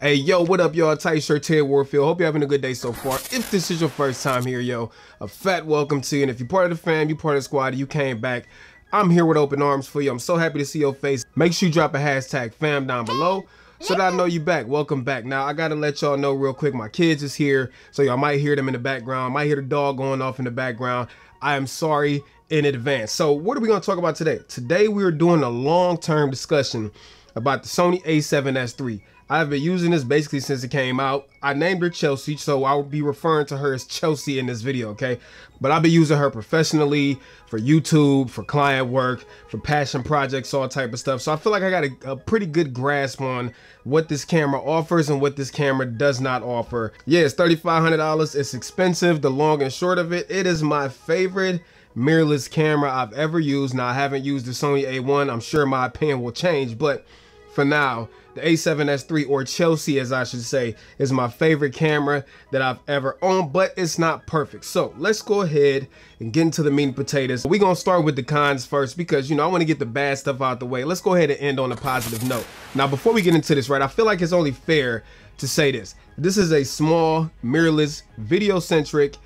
Hey, yo, what up, y'all? Tight shirt, Ted Warfield. Hope you're having a good day so far. If this is your first time here, yo, a fat welcome to you. And if you're part of the fam, you're part of the squad, you came back, I'm here with open arms for you. I'm so happy to see your face. Make sure you drop a hashtag fam down below so that I know you back. Welcome back. Now, I got to let y'all know real quick, my kids is here, so y'all might hear them in the background. Might hear the dog going off in the background. I am sorry in advance. So what are we going to talk about today? Today, we're doing a long-term discussion about the Sony A7S III. I've been using this basically since it came out. I named her Chelsea, so I will be referring to her as Chelsea in this video, okay? But I've been using her professionally for YouTube, for client work, for passion projects, all type of stuff. So I feel like I got a pretty good grasp on what this camera offers and what this camera does not offer. Yeah, it's $3,500. It's expensive. The long and short of it, it is my favorite mirrorless camera I've ever used. Now, I haven't used the Sony A1. I'm sure my opinion will change, but for now, the A7S III, or Chelsea as I should say, is my favorite camera that I've ever owned, but it's not perfect. So let's go ahead and get into the meat and potatoes. We're gonna start with the cons first because, you know, I want to get the bad stuff out the way. Let's go ahead and end on a positive note. Now, before we get into this, right, I feel like it's only fair to say this. This is a small, mirrorless, video-centric,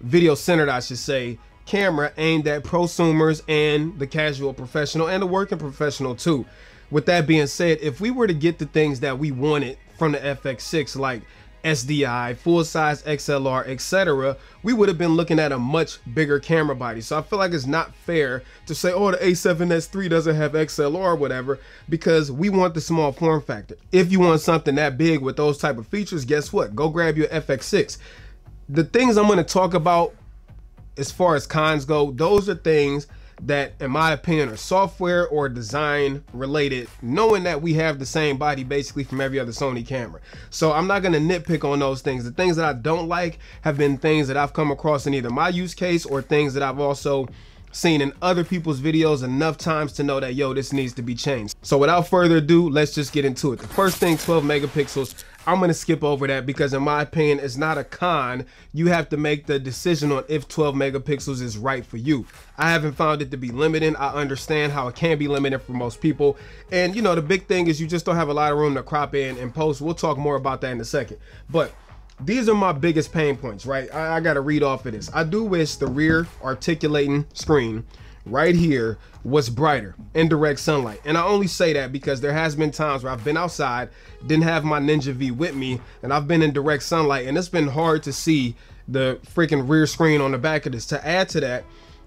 video-centered, I should say, camera aimed at prosumers and the casual professional and the working professional too. With that being said, if we were to get the things that we wanted from the FX6, like SDI, full-size XLR, etc., we would have been looking at a much bigger camera body. So I feel like it's not fair to say, oh, the A7S III doesn't have XLR or whatever, because we want the small form factor. If you want something that big with those type of features, guess what? Go grab your FX6. The things I'm going to talk about as far as cons go, those are things that, in my opinion, are software or design related, knowing that we have the same body basically from every other Sony camera. So I'm not going to nitpick on those things. The things that I don't like have been things that I've come across in either my use case or things that I've also seen in other people's videos enough times to know that, yo, this needs to be changed. So without further ado, let's just get into it. The first thing, 12 megapixels. I'm going to skip over that because in my opinion, it's not a con. You have to make the decision on if 12 megapixels is right for you. I haven't found it to be limiting. I understand how it can be limited for most people. And you know, the big thing is you just don't have a lot of room to crop in and post. We'll talk more about that in a second. But these are my biggest pain points, right? I got to read off of this. I do wish the rear articulating screen right here was brighter in direct sunlight. And I only say that because there has been times where I've been outside, didn't have my Ninja V with me, and I've been in direct sunlight, and it's been hard to see the freaking rear screen on the back of this. To add to that,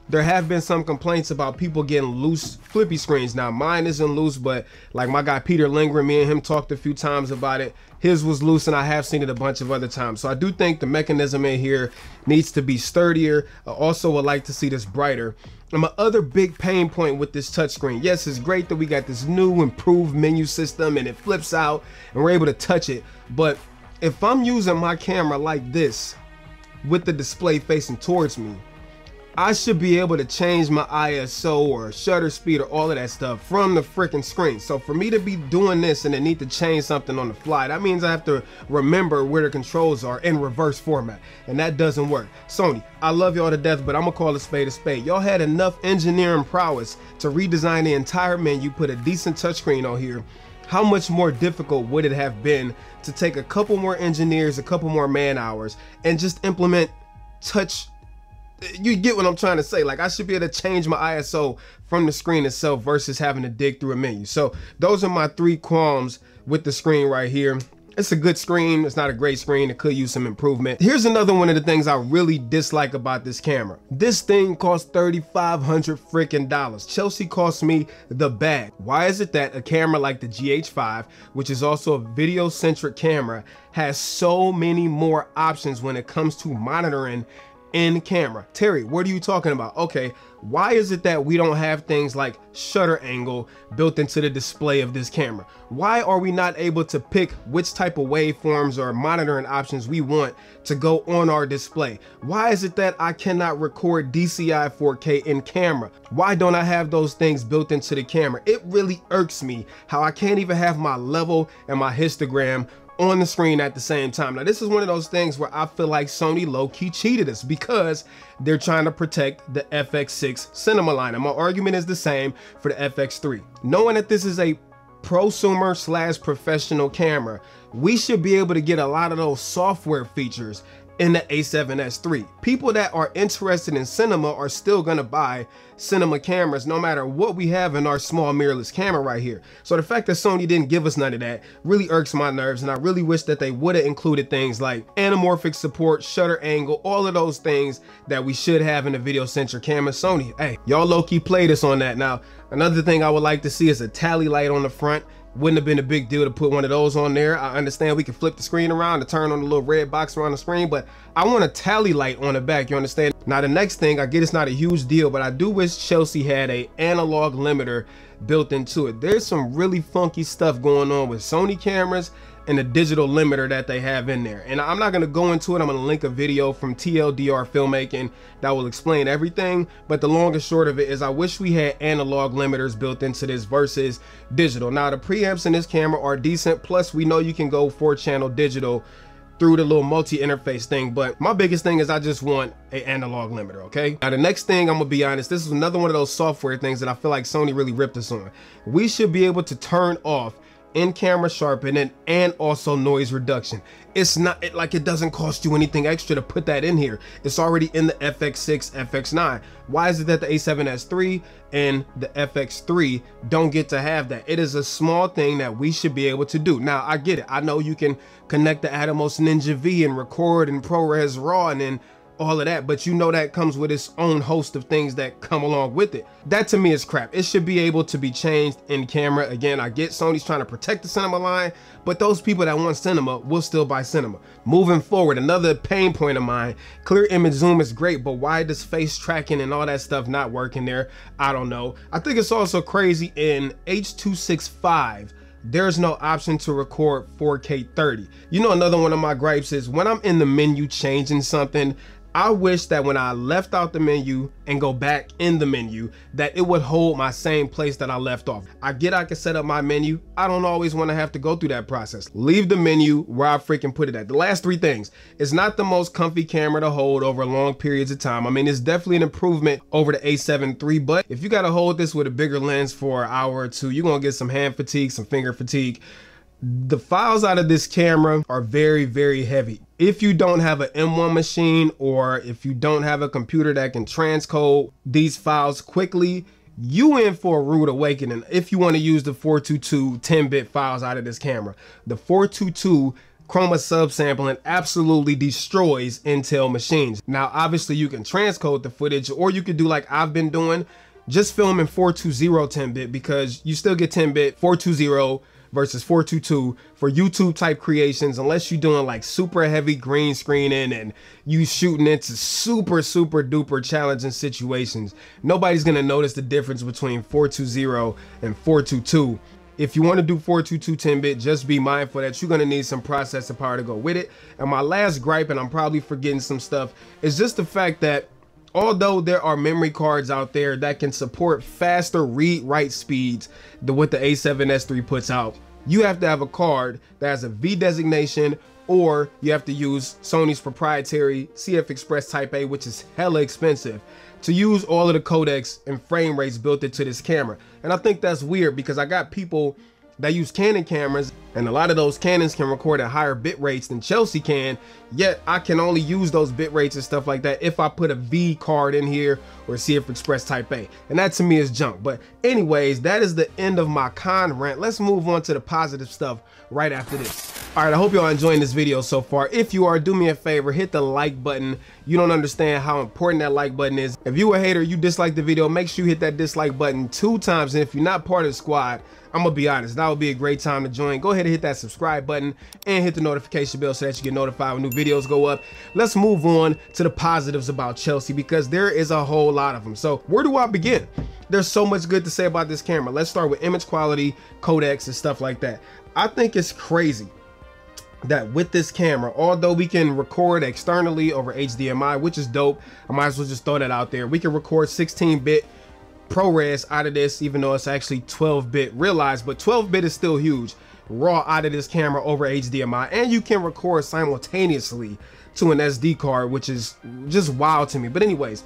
there have been some complaints about people getting loose flippy screens. Now, mine isn't loose, but like my guy Peter Lindgren, me and him talked a few times about it. His was loose, and I have seen it a bunch of other times. So I do think the mechanism in here needs to be sturdier. I also would like to see this brighter. And my other big pain point with this touchscreen, yes, it's great that we got this new improved menu system and it flips out and we're able to touch it. But if I'm using my camera like this with the display facing towards me, I should be able to change my ISO or shutter speed or all of that stuff from the freaking screen. So for me to be doing this and I need to change something on the fly, that means I have to remember where the controls are in reverse format, and that doesn't work. Sony, I love y'all to death, but I'm gonna call a spade a spade. Y'all had enough engineering prowess to redesign the entire menu, put a decent touchscreen on here. How much more difficult would it have been to take a couple more engineers, a couple more man hours, and just implement touch? You get what I'm trying to say. Like, I should be able to change my ISO from the screen itself versus having to dig through a menu. So those are my three qualms with the screen right here. It's a good screen. It's not a great screen. It could use some improvement. Here's another one of the things I really dislike about this camera. This thing costs $3,500 freaking dollars. Chelsea cost me the bag. Why is it that a camera like the GH5, which is also a video-centric camera, has so many more options when it comes to monitoring in camera? Terry, what are you talking about? Okay, why is it that we don't have things like shutter angle built into the display of this camera? Why are we not able to pick which type of waveforms or monitoring options we want to go on our display? Why is it that I cannot record DCI 4K in camera? Why don't I have those things built into the camera? It really irks me how I can't even have my level and my histogram on the screen at the same time. Now, this is one of those things where I feel like Sony low-key cheated us because they're trying to protect the FX6 cinema line. And my argument is the same for the FX3. Knowing that this is a prosumer slash professional camera, we should be able to get a lot of those software features in the A7S III. People that are interested in cinema are still gonna buy cinema cameras no matter what we have in our small mirrorless camera right here. So the fact that Sony didn't give us none of that really irks my nerves, and I really wish that they would have included things like anamorphic support, shutter angle, all of those things that we should have in a video-centric camera. Sony, hey, y'all low-key played us on that. Now, another thing I would like to see is a tally light on the front. Wouldn't have been a big deal to put one of those on there. I understand we can flip the screen around to turn on the little red box around the screen, but I want a tally light on the back, you understand? Now the next thing, I get it's not a huge deal, but I do wish Chelsea had a analog limiter built into it. There's some really funky stuff going on with Sony cameras and the digital limiter that they have in there. And I'm not gonna go into it. I'm gonna link a video from TLDR Filmmaking that will explain everything. But the long and short of it is I wish we had analog limiters built into this versus digital. Now the preamps in this camera are decent. Plus we know you can go 4-channel digital through the little multi-interface thing, but my biggest thing is I just want an analog limiter, okay? Now the next thing, I'm gonna be honest, this is another one of those software things that I feel like Sony really ripped us on. We should be able to turn off in-camera sharpening and also noise reduction. It's not like it doesn't cost you anything extra to put that in here. It's already in the FX6, FX9. Why is it that the A7S III and the FX3 don't get to have that? It is a small thing that we should be able to do. Now I get it. I know you can connect the Atomos Ninja V and record in ProRes RAW and then all of that, but you know that comes with its own host of things that come along with it. That to me is crap. It should be able to be changed in camera. Again, I get Sony's trying to protect the cinema line, but those people that want cinema will still buy cinema. Moving forward, another pain point of mine, clear image zoom is great, but why does face tracking and all that stuff not work in there? I don't know. I think it's also crazy in H.265, there's no option to record 4K 30. You know, another one of my gripes is when I'm in the menu changing something, I wish that when I left out the menu and go back in the menu, that it would hold my same place that I left off. I get I can set up my menu. I don't always want to have to go through that process. Leave the menu where I freaking put it at. The last 3 things. It's not the most comfy camera to hold over long periods of time. I mean, it's definitely an improvement over the A7 III, but if you got to hold this with a bigger lens for an hour or two, you're going to get some hand fatigue, some finger fatigue. The files out of this camera are very, very heavy. If you don't have an M1 machine or if you don't have a computer that can transcode these files quickly, you in for a rude awakening if you want to use the 422 10-bit files out of this camera. The 422 chroma subsampling absolutely destroys Intel machines. Now, obviously you can transcode the footage, or you could do like I've been doing, just film in 420 10-bit, because you still get 10-bit 420 versus 422 for YouTube type creations, unless you're doing like super heavy green screening and you shooting into super duper challenging situations. Nobody's gonna notice the difference between 420 and 422. If you want to do 422 10-bit, just be mindful that you're gonna need some processor power to go with it. And my last gripe, and I'm probably forgetting some stuff, is just the fact that although there are memory cards out there that can support faster read-write speeds than what the A7S III puts out, you have to have a card that has a V designation, or you have to use Sony's proprietary CF Express Type A, which is hella expensive, to use all of the codecs and frame rates built into this camera. And I think that's weird, because I got people that use Canon cameras, and a lot of those Canons can record at higher bit rates than Chelsea can, yet I can only use those bit rates and stuff like that if I put a V card in here or CF Express Type A, and that to me is junk. But anyways, that is the end of my con rant. Let's move on to the positive stuff right after this. All right, I hope y'all enjoying this video so far. If you are, do me a favor, hit the like button. You don't understand how important that like button is. If you a hater, you dislike the video, make sure you hit that dislike button 2 times. And if you're not part of the squad, I'm gonna be honest, that would be a great time to join. Go ahead and hit that subscribe button and hit the notification bell so that you get notified when new videos go up. Let's move on to the positives about Chelsea, because there is a whole lot of them. So where do I begin? There's so much good to say about this camera. Let's start with image quality, codecs, and stuff like that. I think it's crazy that with this camera, although we can record externally over HDMI, which is dope, I might as well just throw that out there. We can record 16-bit ProRes out of this, even though it's actually 12-bit realized, but 12-bit is still huge. RAW out of this camera over HDMI, and you can record simultaneously to an SD card, which is just wild to me. But anyways,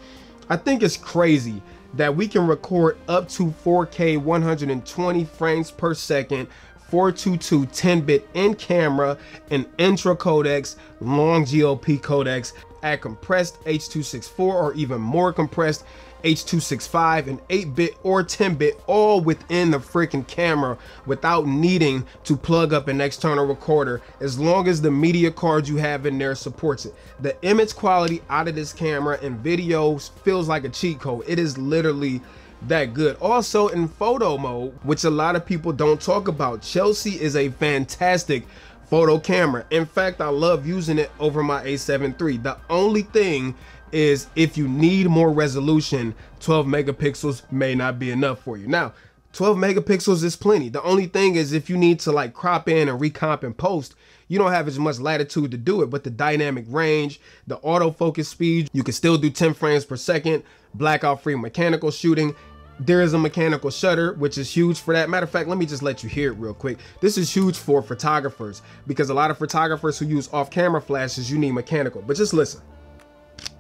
I think it's crazy that we can record up to 4K 120 frames per second, 422 10-bit in camera and intra codecs, long GOP codecs at compressed H.264 or even more compressed H.265 and 8-bit or 10-bit, all within the freaking camera without needing to plug up an external recorder, as long as the media card you have in there supports it. The image quality out of this camera and videos feels like a cheat code. It is literally that good. Also in photo mode, which a lot of people don't talk about, Chelsea is a fantastic photo camera. In fact, I love using it over my A7 III. The only thing is, if you need more resolution, 12 megapixels may not be enough for you. Now, 12 megapixels is plenty. The only thing is, if you need to like crop in and recomp and post, you don't have as much latitude to do it. But the dynamic range, the autofocus speed, you can still do 10 frames per second, blackout free mechanical shooting. There is a mechanical shutter, which is huge for that. Matter of fact, let me just let you hear it real quick. This is huge for photographers, because a lot of photographers who use off-camera flashes, you need mechanical. But just listen.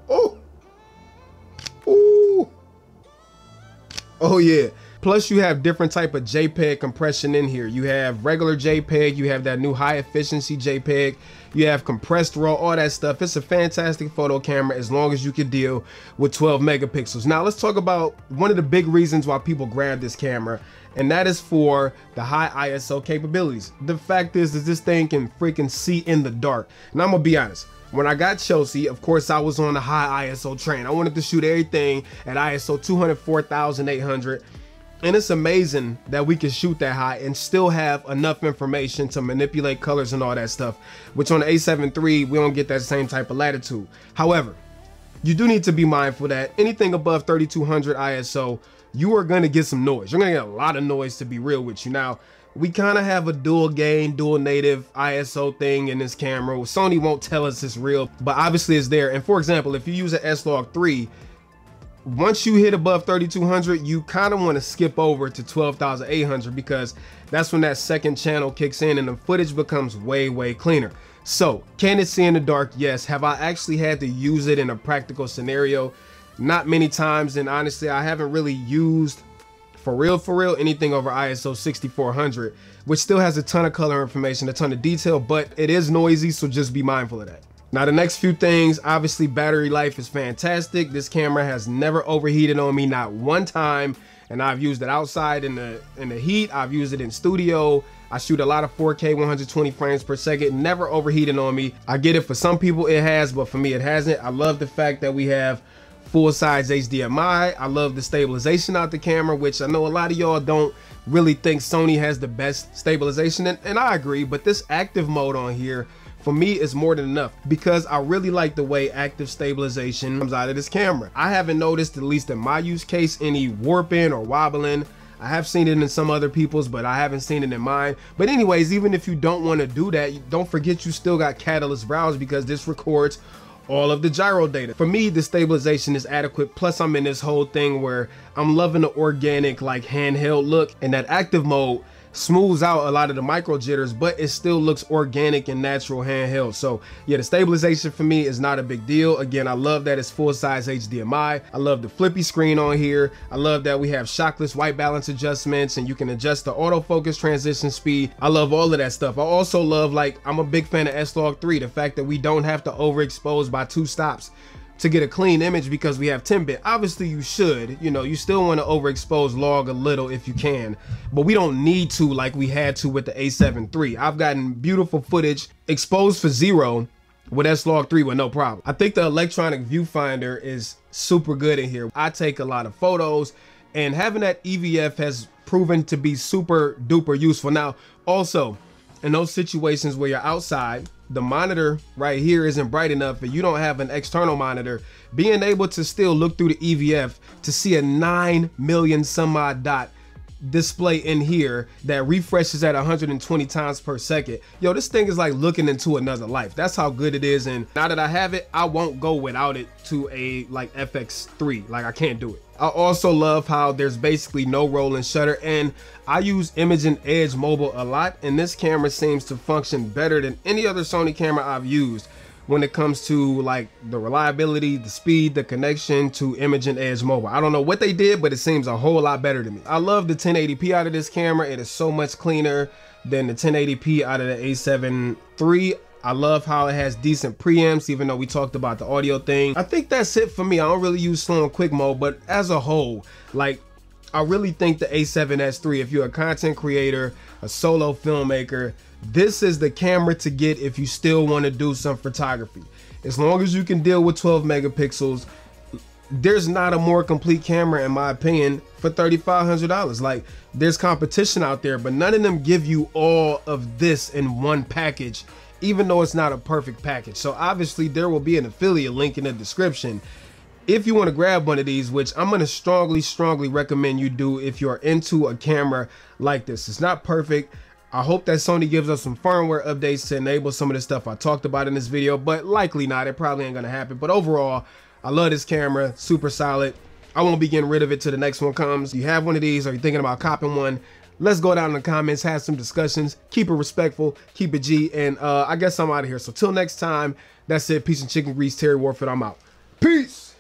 Oh, ooh, oh yeah. Plus you have different type of JPEG compression in here. You have regular JPEG, you have that new high efficiency JPEG, you have compressed RAW, all that stuff. It's a fantastic photo camera as long as you can deal with 12 megapixels. Now let's talk about one of the big reasons why people grab this camera, and that is for the high ISO capabilities. The fact is that this thing can freaking see in the dark. And I'm gonna be honest, when I got Chelsea, of course, I was on the high ISO train. I wanted to shoot everything at ISO 204,800. And it's amazing that we can shoot that high and still have enough information to manipulate colors and all that stuff, which on the A7 III, we don't get that same type of latitude. However, you do need to be mindful that anything above 3200 ISO, you are gonna get some noise. You're gonna get a lot of noise, to be real with you. Now, we kind of have a dual gain, dual native ISO thing in this camera. Sony won't tell us it's real, but obviously it's there. And for example, if you use an S-Log 3, once you hit above 3200, you kind of want to skip over to 12,800, because that's when that second channel kicks in and the footage becomes way cleaner. So can it see in the dark? Yes. Have I actually had to use it in a practical scenario? Not many times, and honestly, I haven't really used for real anything over ISO 6400, which still has a ton of color information, a ton of detail, but it is noisy, so just be mindful of that. Now the next few things, obviously battery life is fantastic. This camera has never overheated on me, not one time, and I've used it outside in the heat. I've used it in studio. I shoot a lot of 4K 120 frames per second, never overheated on me. I get it, for some people it has, but for me it hasn't. I love the fact that we have full-size HDMI. I love the stabilization out the camera, which I know a lot of y'all don't really think Sony has the best stabilization, and I agree, but this active mode on here for me is more than enough, because I really like the way active stabilization comes out of this camera. I haven't noticed, at least in my use case, any warping or wobbling. I have seen it in some other people's, but I haven't seen it in mine. But anyways, even if you don't want to do that, don't forget you still got Catalyst browse, because this records all of the gyro data. For me, the stabilization is adequate. Plus I'm in this whole thing where I'm loving the organic, like handheld look, and that active mode smooths out a lot of the micro jitters, but it still looks organic and natural handheld. So yeah, the stabilization for me is not a big deal. Again, I love that it's full-size HDMI. I love the flippy screen on here. I love that we have shockless white balance adjustments, and you can adjust the autofocus transition speed. I love all of that stuff. I also love, like, I'm a big fan of S-Log 3, the fact that we don't have to overexpose by 2 stops to get a clean image, because we have 10-bit. Obviously you should, you know, you still want to overexpose log a little if you can, but we don't need to like we had to with the A7 III. I've gotten beautiful footage exposed for 0 with S-Log 3 with no problem. I think the electronic viewfinder is super good in here. I take a lot of photos, and having that EVF has proven to be super duper useful. Now also, in those situations where you're outside, the monitor right here isn't bright enough and you don't have an external monitor, being able to still look through the EVF to see a 9 million some odd dot display in here that refreshes at 120 times per second. Yo, this thing is like looking into another life. That's how good it is. And now that I have it, I won't go without it to a like FX3. Like, I can't do it. I also love how there's basically no rolling shutter, and I use Imaging Edge Mobile a lot, and this camera seems to function better than any other Sony camera I've used when it comes to like the reliability, the speed, the connection to Imaging Edge Mobile. I don't know what they did, but it seems a whole lot better to me. I love the 1080p out of this camera. It is so much cleaner than the 1080p out of the A7 III. I love how it has decent preamps, even though we talked about the audio thing. I think that's it for me. I don't really use slow and quick mode, but as a whole, like, I really think the A7S III, if you're a content creator, a solo filmmaker, this is the camera to get if you still want to do some photography. As long as you can deal with 12 megapixels, there's not a more complete camera, in my opinion, for $3,500. Like, there's competition out there, but none of them give you all of this in one package, even though it's not a perfect package. So obviously there will be an affiliate link in the description if you want to grab one of these, which I'm going to strongly recommend you do if you're into a camera like this. It's not perfect. I hope that Sony gives us some firmware updates to enable some of the stuff I talked about in this video, but likely not. It probably ain't going to happen. But overall, I love this camera. Super solid. I won't be getting rid of it till the next one comes. If you have one of these or you're thinking about copping one, let's go down in the comments, have some discussions, keep it respectful, keep it G, and I guess I'm out of here. So till next time, that's it. Peace and chicken grease. Terry Warfield, I'm out. Peace.